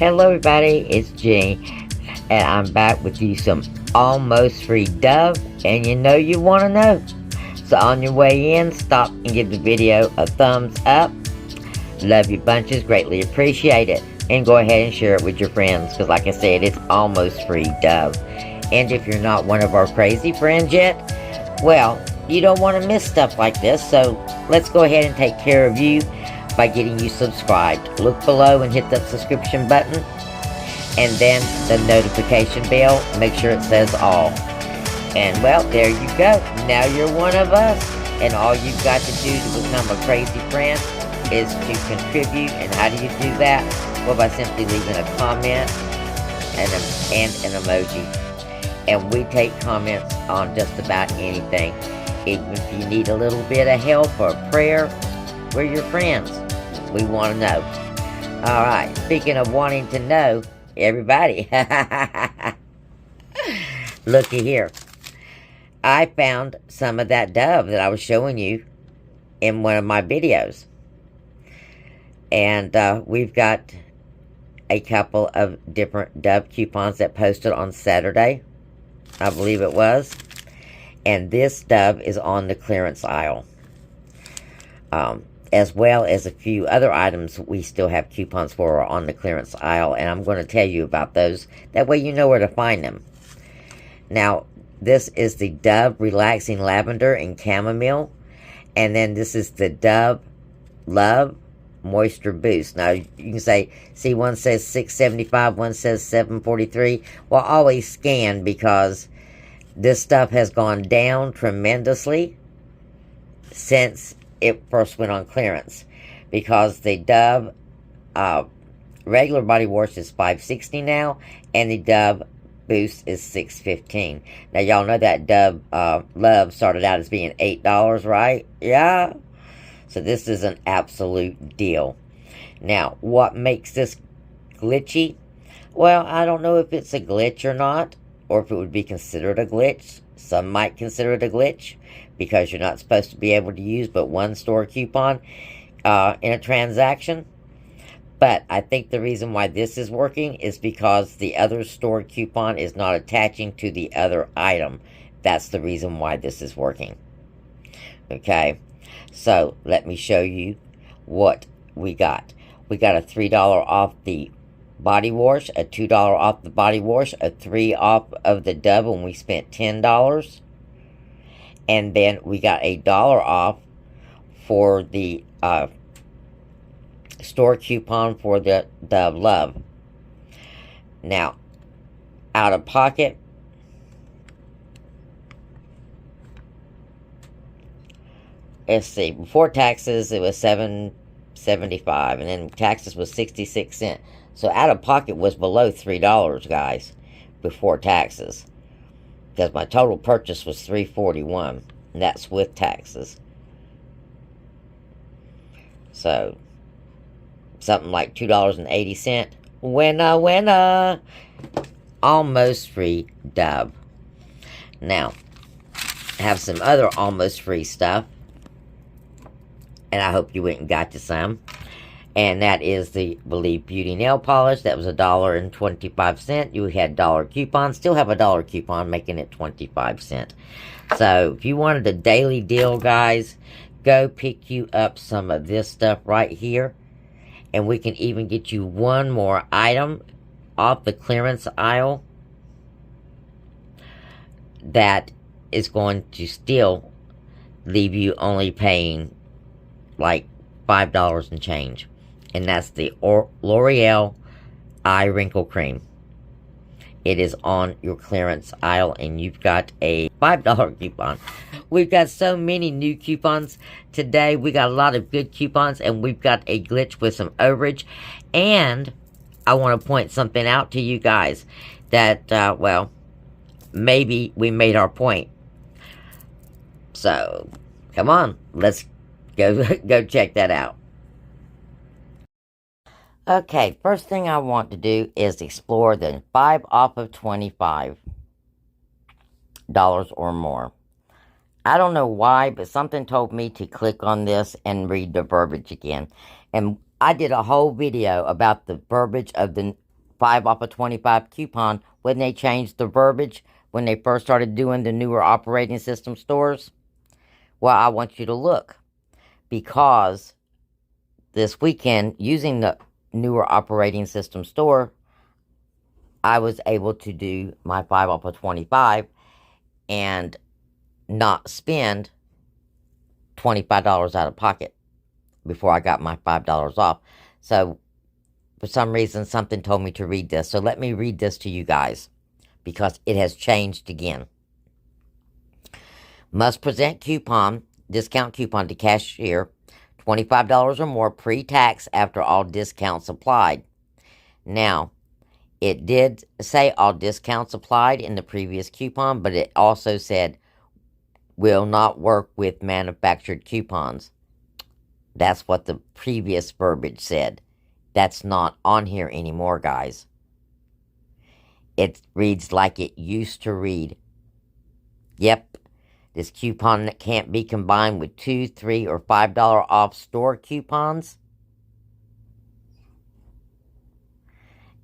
Hello everybody, it's Jenny, and I'm back with you some almost free Dove, and you know you want to know. So on your way in, stop and give the video a thumbs up. Love you bunches, greatly appreciate it. And go ahead and share it with your friends, because like I said, it's almost free Dove. And if you're not one of our crazy friends yet, well, you don't want to miss stuff like this, so let's go ahead and take care of you by getting you subscribed. Look below and hit that subscription button, and then the notification bell, make sure it says all. And well, there you go, now you're one of us, and all you've got to do to become a crazy friend is to contribute. And how do you do that? Well, by simply leaving a comment and an emoji. And we take comments on just about anything. Even if you need a little bit of help or prayer, we're your friends. We want to know. Alright, speaking of wanting to know, everybody, looky here. I found some of that Dove that I was showing you in one of my videos. And we've got a couple of different Dove coupons that posted on Saturday, I believe it was. And this Dove is on the clearance aisle. As well as a few other items we still have coupons for on the clearance aisle, and I'm going to tell you about those. That way you know where to find them. Now, this is the Dove Relaxing Lavender and Chamomile, and then this is the Dove Love Moisture Boost. Now, you can say, see, one says $6.75, one says $7.43. Well, always scan, because this stuff has gone down tremendously since it first went on clearance, because the Dove regular body wash is $5.60 now, and the Dove Boost is $6.15. Now, y'all know that Dove Love started out as being $8, right? Yeah. So this is an absolute deal. Now, what makes this glitchy? Well, I don't know if it's a glitch or not, or if it would be considered a glitch. Some might consider it a glitch, because you're not supposed to be able to use but one store coupon in a transaction. But I think the reason why this is working is because the other store coupon is not attaching to the other item. That's the reason why this is working. Okay, so let me show you what we got. We got a $3 off the body wash, a $2 off the body wash, a $3 off of the Dove when we spent $10. And then we got a $1 off for the store coupon for the Dove Love. Now, out of pocket, let's see, before taxes it was $7.75, and then taxes was 66 cents. So out of pocket was below $3, guys, before taxes. Because my total purchase was $3.41, and that's with taxes. So, something like $2.80. Winner, winner! Almost free Dove. Now, I have some other almost free stuff, and I hope you went and got you some. And that is the Believe Beauty nail polish. That was $1.25. You had dollar coupon. Still have a dollar coupon, making it 25 cents. So if you wanted a daily deal, guys, go pick you up some of this stuff right here. And we can even get you one more item off the clearance aisle that is going to still leave you only paying like $5 and change. And that's the L'Oreal Eye Wrinkle Cream. It is on your clearance aisle, and you've got a $5 coupon. We've got so many new coupons today. We got a lot of good coupons, and we've got a glitch with some overage. And I want to point something out to you guys that, well, maybe we made our point. So, come on, let's go check that out. Okay, first thing I want to do is explore the 5 off of $25 or more. I don't know why, but something told me to click on this and read the verbiage again. And I did a whole video about the verbiage of the 5 off a 25 coupon when they changed the verbiage when they first started doing the newer operating system stores? Well, I want you to look, because this weekend, using the newer operating system store, I was able to do my 5 off of 25 and not spend $25 out of pocket before I got my $5 off. So, for some reason, something told me to read this. So, let me read this to you guys, because it has changed again. Must present discount coupon to cashier, $25 or more pre-tax after all discounts applied. Now, it did say all discounts applied in the previous coupon, but it also said will not work with manufactured coupons. That's what the previous verbiage said. That's not on here anymore, guys. It reads like it used to read. Yep, this coupon can't be combined with $2, $3, or $5 off store coupons.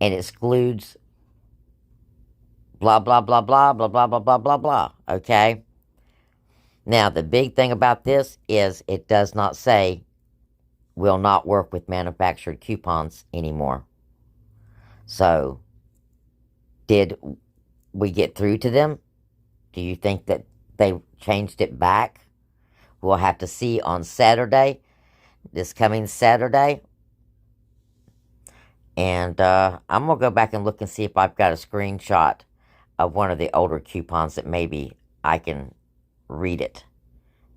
And excludes blah, blah, blah, blah, blah, blah, blah, blah, blah, blah. Okay? Now, the big thing about this is it does not say will not work with manufactured coupons anymore. So, did we get through to them? Do you think that they changed it back? We'll have to see on Saturday, this coming Saturday. And I'm going to go back and look and see if I've got a screenshot of one of the older coupons that maybe I can read it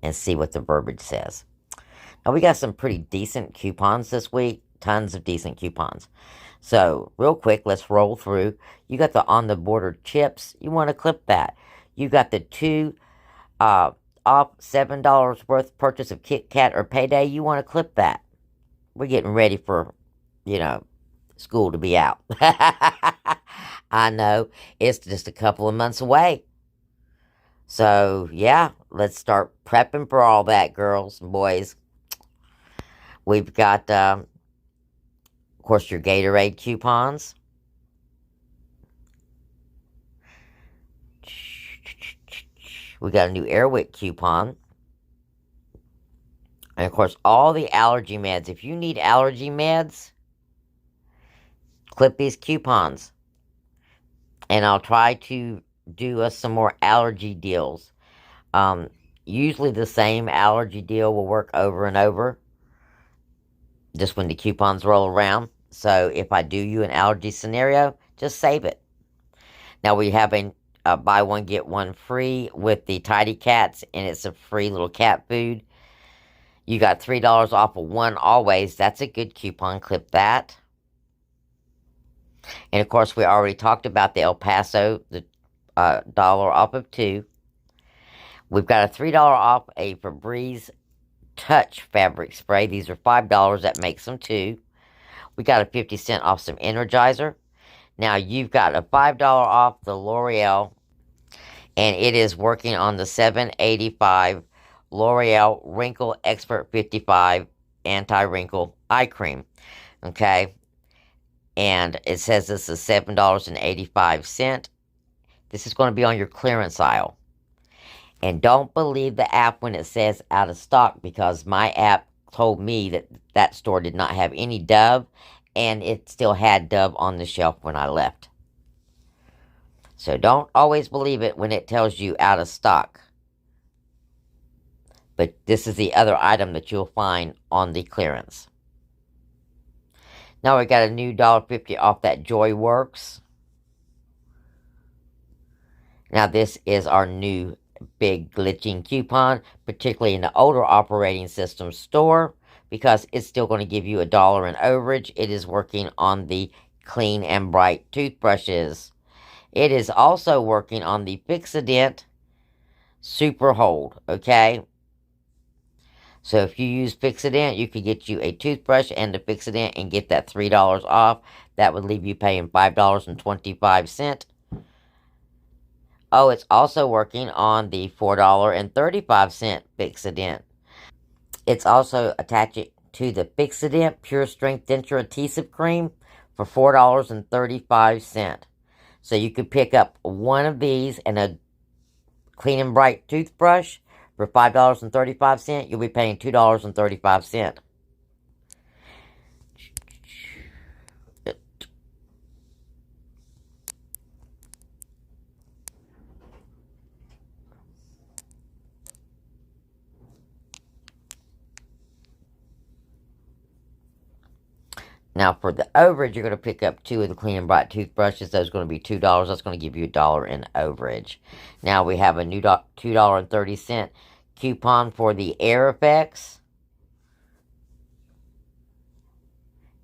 and see what the verbiage says. Now, we got some pretty decent coupons this week. Tons of decent coupons. So, real quick, let's roll through. You got the On the Border chips. You want to clip that. You got the 2 off $7 worth purchase of Kit Kat or Payday. You want to clip that. We're getting ready for, school to be out. I know, it's just a couple of months away. So, yeah, let's start prepping for all that, girls and boys. We've got, of course, your Gatorade coupons. We got a new Airwick coupon. And, of course, all the allergy meds. If you need allergy meds, clip these coupons. And I'll try to do us some more allergy deals. Usually the same allergy deal will work over and over, just when the coupons roll around. So if I do you an allergy scenario, just save it. Now we have a buy one, get one free with the Tidy Cats, and it's a free little cat food. You got $3 off of one always. That's a good coupon. Clip that. And, of course, we already talked about the El Paso, the dollar off of 2. We've got a $3 off a Febreze Touch fabric spray. These are $5. That makes them 2. We got a 50-cent off some Energizer. Now, you've got a $5 off the L'Oreal, and it is working on the $7.85 L'Oreal Wrinkle Expert 55 Anti-Wrinkle Eye Cream. Okay? And it says this is $7.85. This is going to be on your clearance aisle. And don't believe the app when it says out of stock, because my app told me that that store did not have any Dove, and it still had Dove on the shelf when I left. So don't always believe it when it tells you out of stock. But this is the other item that you'll find on the clearance. Now we got a new $1.50 off that JoyWorks. Now this is our new big glitching coupon, particularly in the older operating system store, because it's still going to give you $1 in overage. It is working on the Clean and Bright toothbrushes. It is also working on the Fix-A-Dent Super Hold, okay? So if you use Fix-A-Dent, you could get you a toothbrush and the Fix-A-Dent and get that $3 off. That would leave you paying $5.25. Oh, it's also working on the $4.35 Fix-A-Dent. It's also attaching to the Fix-A-Dent Pure Strength Denture Adhesive Cream for $4.35. So you could pick up one of these and a Clean and Bright toothbrush for $5.35. You'll be paying $2.35. Now, for the overage, you're going to pick up two of the Clean and Bright toothbrushes. Those are going to be $2. That's going to give you $1 in overage. Now, we have a new $2.30 coupon for the Air Effects.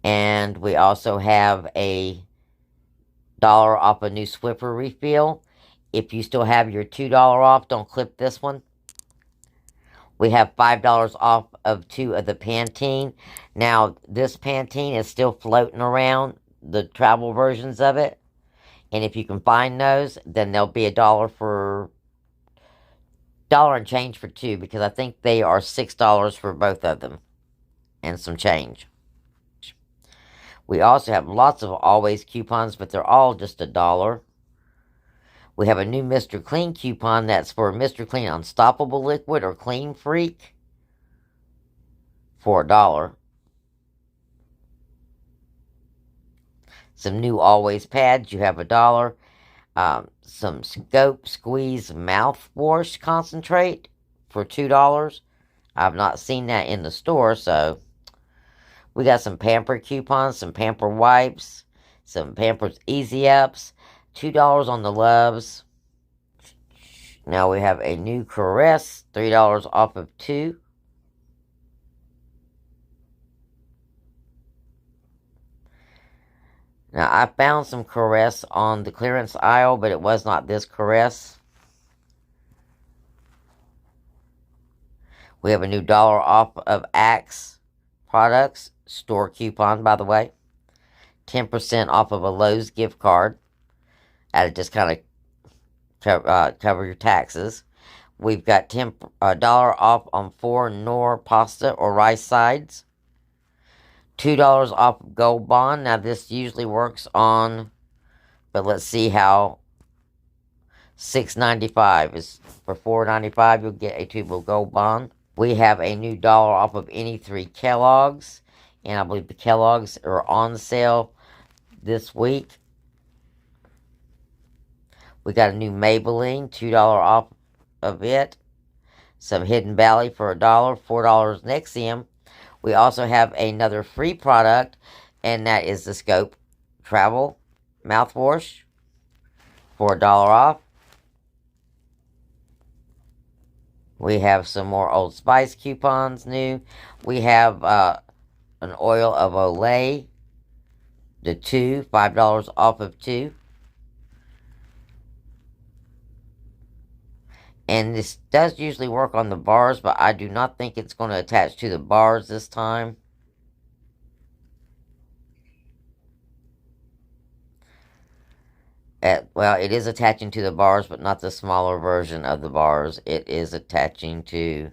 And we also have a $1 off a new Swiffer refill. If you still have your $2 off, don't clip this one. We have $5 off of 2 of the Pantene. Now, this Pantene is still floating around, the travel versions of it. And if you can find those, then there'll be $1 for $1 and change for 2, because I think they are $6 for both of them. And some change. We also have lots of Always coupons, but they're all just $1. We have a new Mr. Clean coupon that's for Mr. Clean Unstoppable Liquid or Clean Freak for $1. Some new Always pads, you have $1. Some Scope Squeeze mouthwash concentrate for $2. I've not seen that in the store, so we got some Pamper coupons, some Pamper wipes, some Pampers Easy Ups, $2 on the Loves. Now we have a new Caress, $3 off of 2. Now, I found some Caress on the clearance aisle, but it was not this Caress. We have a new $1 off of Axe products. Store coupon, by the way. 10% off of a Lowe's gift card. That'll just kind of cover your taxes. We've got $1 off on 4 Knorr pasta or rice sides. $2 off of Gold Bond. Now, this usually works on, but let's see how. $6.95 is for $4.95. You'll get a tube of Gold Bond. We have a new $1 off of any 3 Kellogg's, and I believe the Kellogg's are on sale this week. We got a new Maybelline, $2 off of it. Some Hidden Valley for $1, $4 Nexium. We also have another free product, and that is the Scope Travel Mouthwash for $1 off. We have some more Old Spice coupons new. We have an oil of Olay, the 2, $5 off of 2. And this does usually work on the bars, but I do not think it's going to attach to the bars this time. Well, it is attaching to the bars, but not the smaller version of the bars. It is attaching to...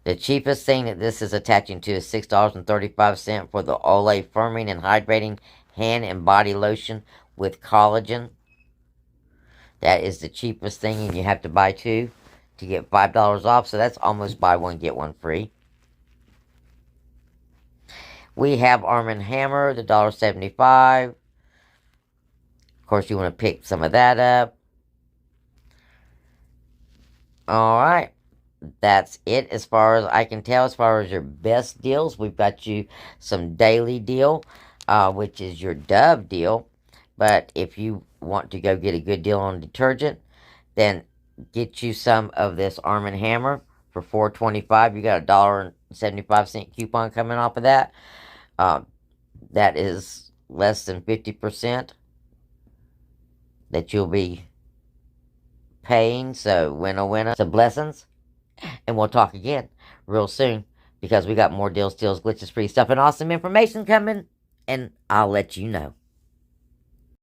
The cheapest thing that this is attaching to is $6.35 for the Olay Firming and Hydrating Hand and Body Lotion with Collagen. That is the cheapest thing, and you have to buy 2 to get $5 off. So that's almost buy one, get one free. We have Arm & Hammer, the $1.75. Of course, you want to pick some of that up. Alright. That's it as far as I can tell. As far as your best deals, we've got you some daily deal, which is your Dove deal. But if you want to go get a good deal on detergent, then get you some of this Arm & Hammer for $4.25. You got a $1.75 coupon coming off of that. That is less than 50% that you'll be paying. So, winner. So, blessings. And we'll talk again real soon, because we got more deals, steals, glitches, free stuff, and awesome information coming. And I'll let you know.